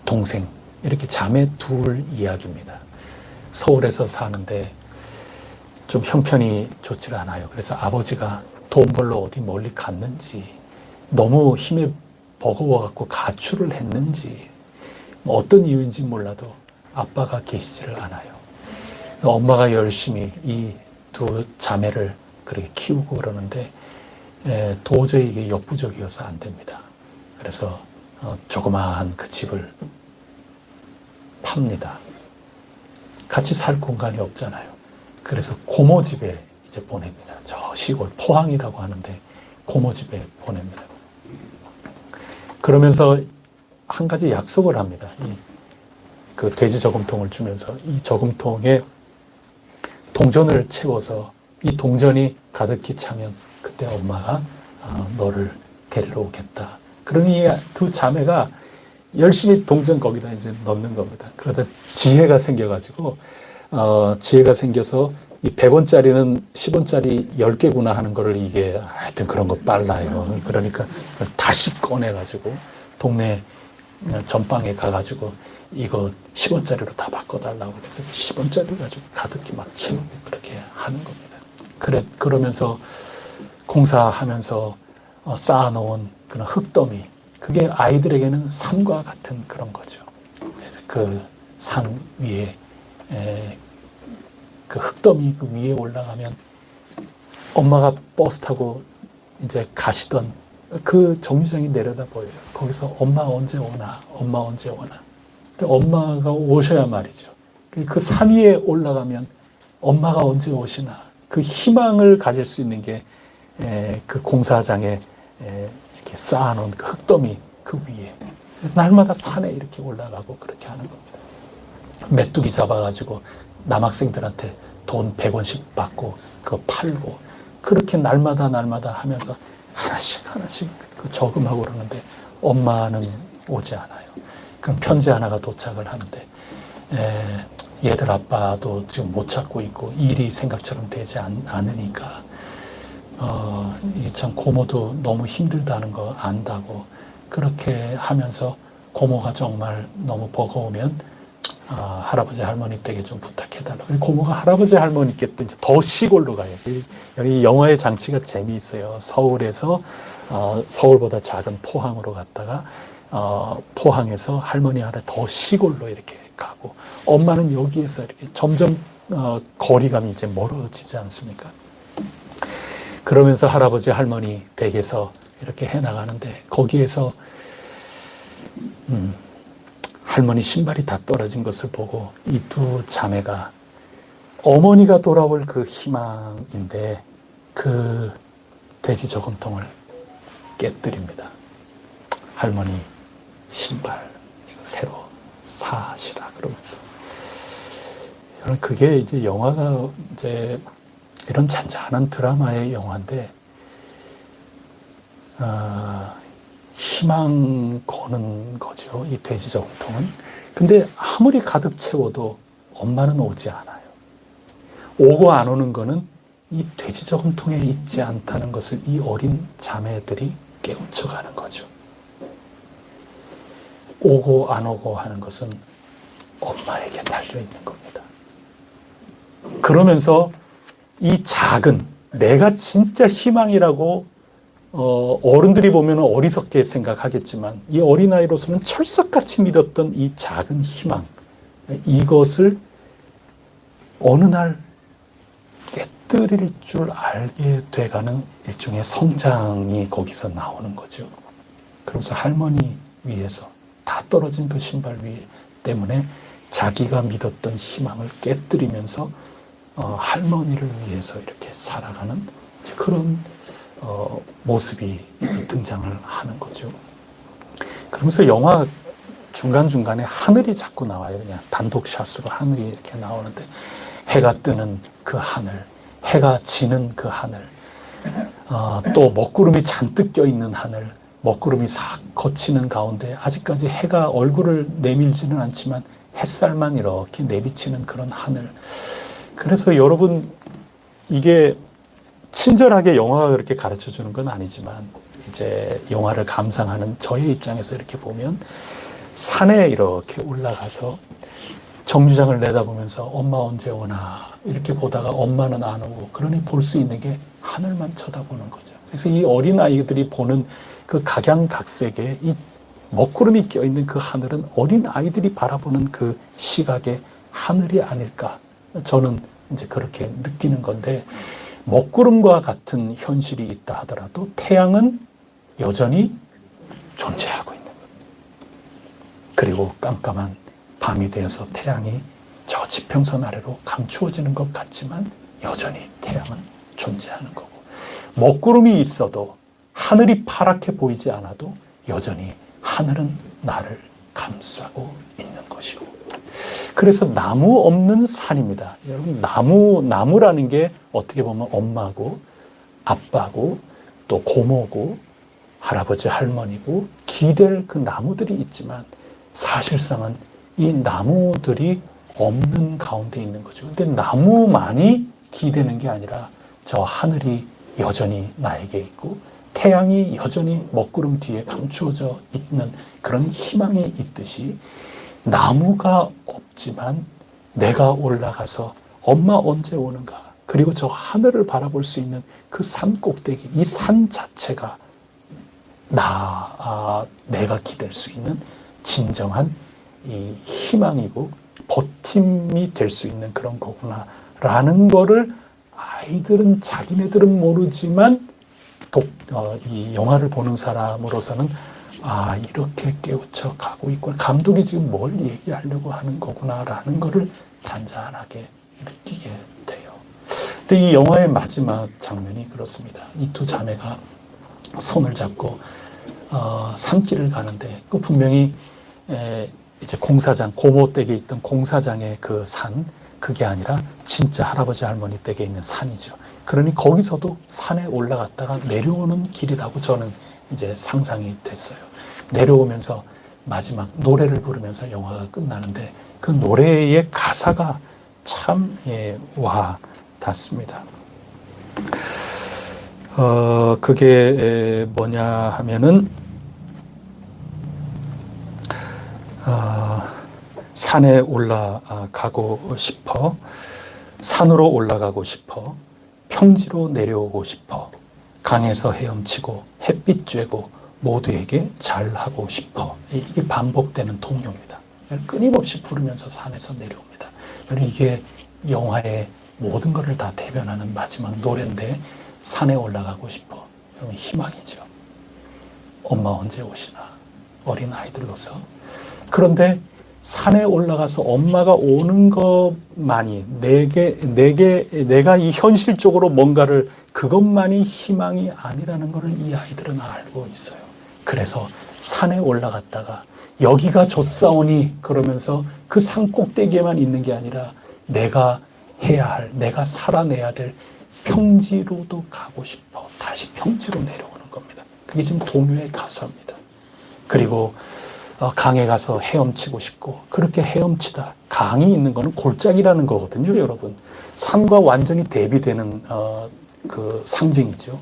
Speaker 2: 동생, 이렇게 자매 둘 이야기입니다. 서울에서 사는데 좀 형편이 좋지 않아요. 그래서 아버지가 돈 벌러 어디 멀리 갔는지, 너무 힘에 버거워갖고 가출을 했는지, 어떤 이유인지 몰라도 아빠가 계시지를 않아요. 엄마가 열심히 이 두 자매를 그렇게 키우고 그러는데 도저히 이게 역부족이어서 안 됩니다. 그래서 조그마한 그 집을 팝니다. 같이 살 공간이 없잖아요. 그래서 고모 집에 이제 보냅니다. 저 시골 포항이라고 하는데 고모 집에 보냅니다. 그러면서 한 가지 약속을 합니다. 그 돼지 저금통을 주면서 이 저금통에 동전을 채워서 이 동전이 가득히 차면 그때 엄마가 너를 데리러 오겠다. 그러니 이 두 자매가 열심히 동전 거기다 이제 넣는 겁니다. 그러다 지혜가 생겨가지고, 지혜가 생겨서 이 100원짜리는 10원짜리 10개구나 하는 거를, 이게 하여튼 그런 거 빨라요. 그러니까 다시 꺼내가지고 동네 전방에 가가지고 이거 10원짜리로 다 바꿔달라고 그래서 10원짜리 가지고 가득히 막 채우고 그렇게 하는 겁니다. 그러면서 공사하면서 쌓아놓은 그런 흙더미, 그게 아이들에게는 산과 같은 그런 거죠. 그 산 위에, 그 흙더미 그 위에 올라가면 엄마가 버스 타고 이제 가시던 그 정류장이 내려다 보여요. 거기서 엄마 언제 오나, 엄마 언제 오나. 근데 엄마가 오셔야 말이죠. 그 산 위에 올라가면 엄마가 언제 오시나, 그 희망을 가질 수 있는 게 그 공사장에 이렇게 쌓아놓은 그 흙더미 그 위에 날마다 산에 이렇게 올라가고 그렇게 하는 겁니다. 메뚜기 잡아가지고 남학생들한테 돈 100원씩 받고 그거 팔고 그렇게 날마다 하면서 하나씩 그 저금하고 그러는데 엄마는 오지 않아요. 그럼 편지 하나가 도착을 하는데 얘들 아빠도 지금 못 찾고 있고 일이 생각처럼 되지 않으니까 참 고모도 너무 힘들다는 거 안다고 그렇게 하면서 고모가 정말 너무 버거우면 할아버지 할머니 댁에 좀 부탁해달라고. 고모가 할아버지 할머니께 또 이제 더 시골로 가요. 여기 영화의 장치가 재미있어요. 서울에서 서울보다 작은 포항으로 갔다가 포항에서 할머니 아래 더 시골로 이렇게 가고 엄마는 여기에서 이렇게 점점 거리감이 이제 멀어지지 않습니까? 그러면서 할아버지 할머니 댁에서 이렇게 해나가는데 거기에서 할머니 신발이 다 떨어진 것을 보고 이 두 자매가 어머니가 돌아올 그 희망인데 그 돼지 저금통을 깨뜨립니다. 할머니 신발 이거 새로 사시라 그러면서. 여러분 그게 이제 영화가 이제 이런 잔잔한 드라마의 영화인데 희망 거는 거죠. 이 돼지 저금통은. 근데 아무리 가득 채워도 엄마는 오지 않아요. 오고 안 오는 거는 이 돼지 저금통에 있지 않다는 것을 이 어린 자매들이 깨우쳐가는 거죠. 오고 안 오고 하는 것은 엄마에게 달려있는 겁니다. 그러면서 이 작은, 내가 진짜 희망이라고 어른들이 보면 어리석게 생각하겠지만 이 어린아이로서는 철석같이 믿었던 이 작은 희망, 이것을 어느 날 깨뜨릴 줄 알게 돼가는 일종의 성장이 거기서 나오는 거죠. 그러면서 할머니 위에서 다 떨어진 그 신발 위 때문에 자기가 믿었던 희망을 깨뜨리면서 할머니를 위해서 이렇게 살아가는 그런 모습이 등장을 하는 거죠. 그러면서 영화 중간중간에 하늘이 자꾸 나와요. 그냥 단독샷으로 하늘이 이렇게 나오는데 해가 뜨는 그 하늘, 해가 지는 그 하늘, 또 먹구름이 잔뜩 껴있는 하늘, 먹구름이 싹 거치는 가운데 아직까지 해가 얼굴을 내밀지는 않지만 햇살만 이렇게 내비치는 그런 하늘. 그래서 여러분, 이게 친절하게 영화가 그렇게 가르쳐 주는 건 아니지만 이제 영화를 감상하는 저의 입장에서 이렇게 보면 산에 이렇게 올라가서 정류장을 내다보면서 엄마 언제 오나 이렇게 보다가 엄마는 안 오고, 그러니 볼 수 있는 게 하늘만 쳐다보는 거죠. 그래서 이 어린 아이들이 보는 그 각양각색의 이 먹구름이 껴있는 그 하늘은 어린 아이들이 바라보는 그 시각의 하늘이 아닐까, 저는 이제 그렇게 느끼는 건데, 먹구름과 같은 현실이 있다 하더라도 태양은 여전히 존재하고 있는 겁니다. 그리고 깜깜한 밤이 되어서 태양이 저 지평선 아래로 감추어지는 것 같지만 여전히 태양은 존재하는 거고, 먹구름이 있어도 하늘이 파랗게 보이지 않아도 여전히 하늘은 나를 감싸고 있는 것이고, 그래서 나무 없는 산입니다. 여러분, 나무라는 게 어떻게 보면 엄마고 아빠고 또 고모고 할아버지 할머니고 기댈 그 나무들이 있지만 사실상은 이 나무들이 없는 가운데 있는 거죠. 근데 나무만이 기대는 게 아니라 저 하늘이 여전히 나에게 있고 태양이 여전히 먹구름 뒤에 감추어져 있는 그런 희망이 있듯이, 나무가 없지만 내가 올라가서 엄마 언제 오는가, 그리고 저 하늘을 바라볼 수 있는 그 산 꼭대기, 이 산 자체가 내가 기댈 수 있는 진정한 이 희망이고 버팀이 될 수 있는 그런 거구나라는 거를 아이들은, 자기네들은 모르지만 이 영화를 보는 사람으로서는 이렇게 깨우쳐 가고 있구나, 감독이 지금 뭘 얘기하려고 하는 거구나라는 거를 잔잔하게 느끼게 돼요. 근데 이 영화의 마지막 장면이 그렇습니다. 이 두 자매가 손을 잡고 산길을 가는데, 그 분명히 이제 공사장, 고모 댁에 있던 공사장의 그 산, 그게 아니라 진짜 할아버지 할머니 댁에 있는 산이죠. 그러니 거기서도 산에 올라갔다가 내려오는 길이라고 저는 이제 상상이 됐어요. 내려오면서 마지막 노래를 부르면서 영화가 끝나는데, 그 노래의 가사가 참 와 닿습니다. 그게 뭐냐 하면은 산에 올라가고 싶어, 산으로 올라가고 싶어, 평지로 내려오고 싶어, 강에서 헤엄치고 햇빛 쬐고 모두에게 잘하고 싶어. 이게 반복되는 동요입니다. 끊임없이 부르면서 산에서 내려옵니다. 이게 영화의 모든 것을 다 대변하는 마지막 노래인데, 산에 올라가고 싶어. 여러분, 희망이죠. 엄마 언제 오시나, 어린 아이들로서. 그런데 산에 올라가서 엄마가 오는 것만이 내가 이 현실적으로 뭔가를, 그것만이 희망이 아니라는 것을 이 아이들은 알고 있어요. 그래서 산에 올라갔다가 여기가 좋사오니 그러면서 그 산 꼭대기에만 있는 게 아니라 내가 해야 할, 내가 살아내야 될 평지로도 가고 싶어. 다시 평지로 내려오는 겁니다. 그게 지금 동요의 가사입니다. 그리고 강에 가서 헤엄치고 싶고, 그렇게 헤엄치다, 강이 있는 거는 골짜기라는 거거든요, 여러분. 산과 완전히 대비되는 그 상징이죠.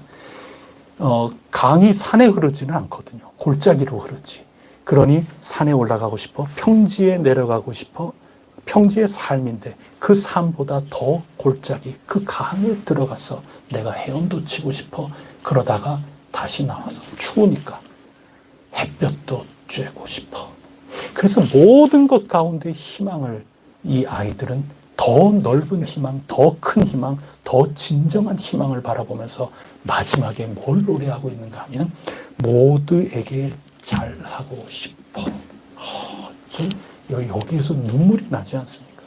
Speaker 2: 강이 산에 흐르지는 않거든요. 골짜기로 흐르지. 그러니 산에 올라가고 싶어, 평지에 내려가고 싶어. 평지의 삶인데 그 삶보다 더 골짜기, 그 강에 들어가서 내가 헤엄도 치고 싶어. 그러다가 다시 나와서 추우니까 햇볕도 쬐고 싶어. 그래서 모든 것 가운데 희망을 이 아이들은 더 넓은 희망, 더 큰 희망, 더 진정한 희망을 바라보면서 마지막에 뭘 노래하고 있는가 하면 모두에게 잘하고 싶어. 여기에서 눈물이 나지 않습니까?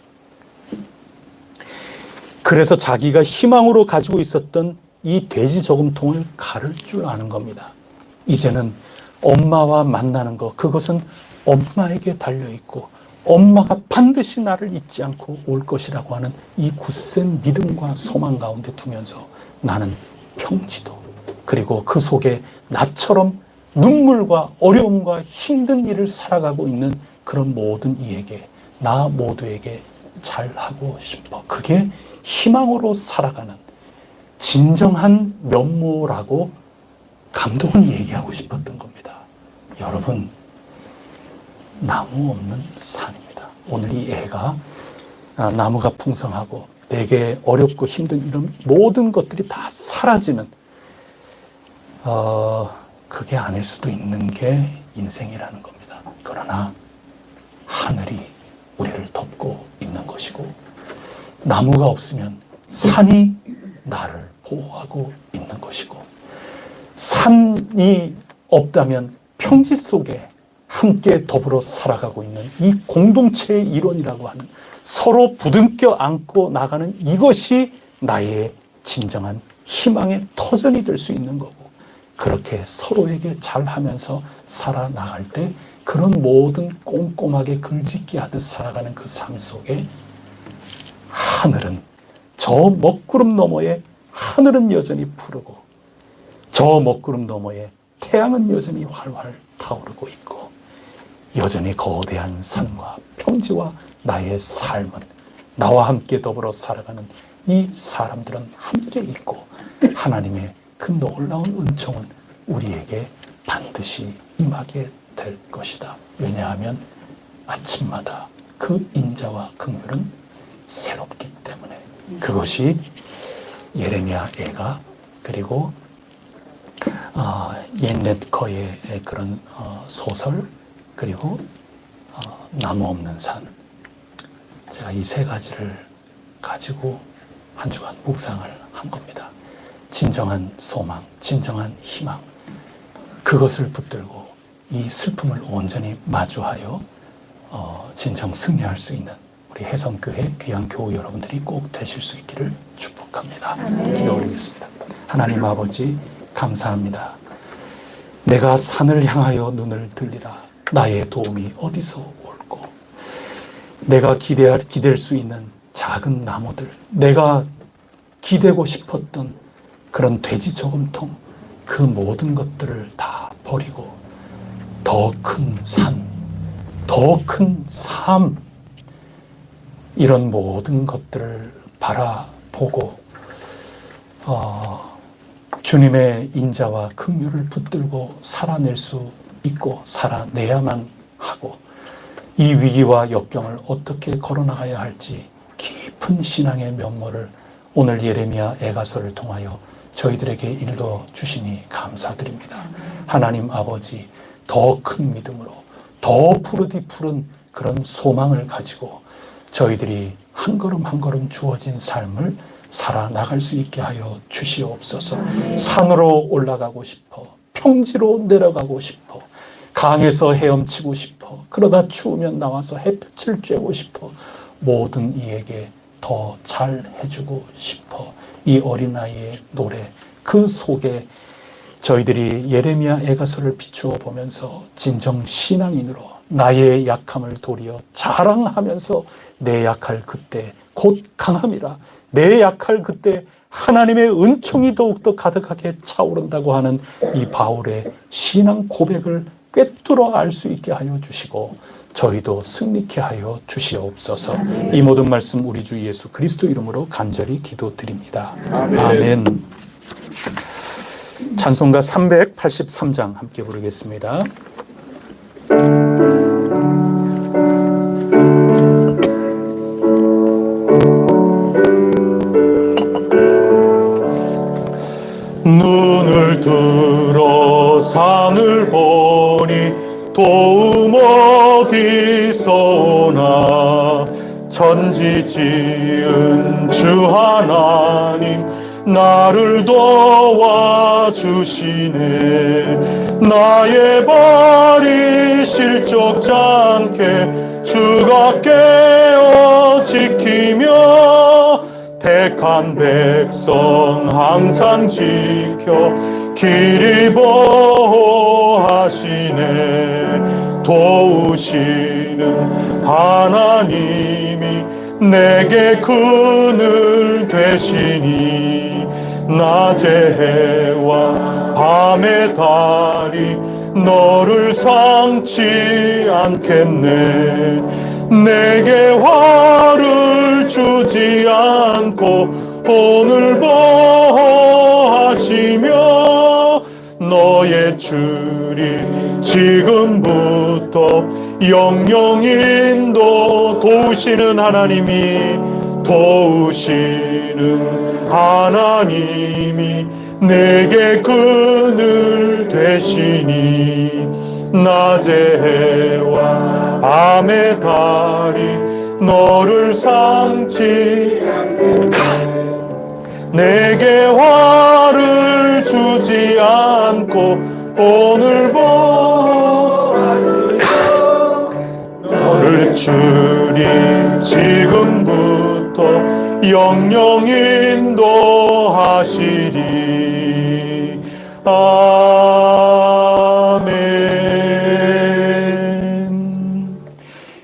Speaker 2: 그래서 자기가 희망으로 가지고 있었던 이 돼지 저금통을 가를 줄 아는 겁니다. 이제는 엄마와 만나는 것, 그것은 엄마에게 달려있고 엄마가 반드시 나를 잊지 않고 올 것이라고 하는 이 굳센 믿음과 소망 가운데 두면서 나는 평지도, 그리고 그 속에 나처럼 눈물과 어려움과 힘든 일을 살아가고 있는 그런 모든 이에게, 나 모두에게 잘하고 싶어. 그게 희망으로 살아가는 진정한 면모라고 감독은 얘기하고 싶었던 겁니다. 여러분, 나무 없는 산입니다. 오늘 이 애가 나무가 풍성하고 내게 어렵고 힘든 이런 모든 것들이 다 사라지는 그게 아닐 수도 있는 게 인생이라는 겁니다. 그러나 하늘이 우리를 덮고 있는 것이고 나무가 없으면 산이 나를 보호하고 있는 것이고 산이 없다면 평지 속에 함께 더불어 살아가고 있는 이 공동체의 일원이라고 하는 서로 부둥켜 안고 나가는 이것이 나의 진정한 희망의 터전이 될 수 있는 거고 그렇게 서로에게 잘하면서 살아나갈 때 그런 모든 꼼꼼하게 글짓기 하듯 살아가는 그 삶 속에 하늘은 저 먹구름 너머에 하늘은 여전히 푸르고 저 먹구름 너머에 태양은 여전히 활활 타오르고 있고 여전히 거대한 산과 평지와 나의 삶은 나와 함께 더불어 살아가는 이 사람들은 함께 있고 하나님의 그 놀라운 은총은 우리에게 반드시 임하게 될 것이다. 왜냐하면 아침마다 그 인자와 긍휼은 새롭기 때문에 그것이 예레미야 애가 그리고 옌넷커의 그런 소설 그리고 나무 없는 산 제가 이 세 가지를 가지고 한 주간 묵상을 한 겁니다. 진정한 소망, 진정한 희망 그것을 붙들고 이 슬픔을 온전히 마주하여 진정 승리할 수 있는 우리 혜성교회 귀한 교우 여러분들이 꼭 되실 수 있기를 축복합니다. 기도 올리겠습니다. 하나님 아버지 감사합니다. 내가 산을 향하여 눈을 들리라. 나의 도움이 어디서 올고 내가 기댈 수 있는 작은 나무들 내가 기대고 싶었던 그런 돼지 저금통 그 모든 것들을 다 버리고 더 큰 산, 더 큰 삶 이런 모든 것들을 바라보고 주님의 인자와 긍휼을 붙들고 살아낼 수 있고 살아내야만 하고 이 위기와 역경을 어떻게 걸어나가야 할지 깊은 신앙의 면모를 오늘 예레미야 애가서를 통하여 저희들에게 일러 주시니 감사드립니다. 하나님 아버지 더 큰 믿음으로 더 푸르디 푸른 그런 소망을 가지고 저희들이 한 걸음 한 걸음 주어진 삶을 살아나갈 수 있게 하여 주시옵소서. 산으로 올라가고 싶어 평지로 내려가고 싶어 강에서 헤엄치고 싶어 그러다 추우면 나와서 햇볕을 쬐고 싶어 모든 이에게 더 잘 해주고 싶어 이 어린아이의 노래 그 속에 저희들이 예레미야 애가서를 비추어 보면서 진정 신앙인으로 나의 약함을 도리어 자랑하면서 내 약할 그때 곧 강함이라 내 약할 그때 하나님의 은총이 더욱더 가득하게 차오른다고 하는 이 바울의 신앙 고백을 꿰뚫어 알 수 있게 하여 주시고 저희도 승리케 하여 주시옵소서. 이 모든 말씀 우리 주 예수 그리스도 이름으로 간절히 기도드립니다. 아멘. 찬송가 383장 함께 부르겠습니다.
Speaker 4: 눈을 들어 산을 보니 도움 어디서 오나 천지 지은 주 하나님 나를 도와주시네. 나의 발이 실족지 않게 주가 깨어 지키며 택한 백성 항상 지켜 길이 보호하시네. 도우시는 하나님이 내게 그늘 되시니 낮의 해와 밤의 달이 너를 상치 않겠네. 내게 화를 주지 않고 오늘 보호하시며 너의 줄이 지금부터 영영 인도 도우시는 하나님이 내게 그늘 되시니 낮의 해와 밤의 달이 너를 상치 않겠네. 내게 화를 주지 않고 오늘 너를 주리 지금부터 영영 인도하시리. 아멘.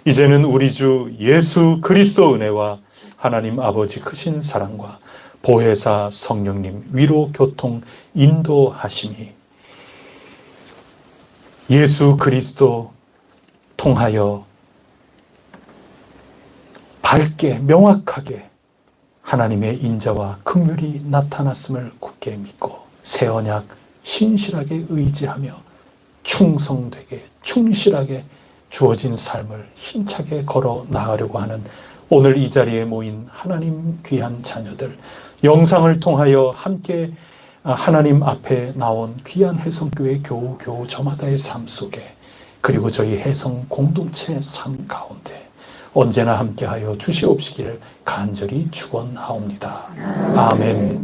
Speaker 4: 이제는 우리 주 예수 그리스도 은혜와 하나님 아버지 크신 사랑과 보혜사 성령님 위로 교통 인도하심이 예수 그리스도 통하여 밝게 명확하게 하나님의 인자와 긍휼이 나타났음을 굳게 믿고 새 언약 신실하게 의지하며 충성되게 충실하게 주어진 삶을 힘차게 걸어 나가려고 하는 오늘 이 자리에 모인 하나님 귀한 자녀들, 영상을 통하여 함께 하나님 앞에 나온 귀한 혜성교회 교우 저마다의 삶 속에, 그리고 저희 혜성 공동체 삶 가운데 언제나 함께하여 주시옵시기를 간절히 축원하옵니다. 아멘.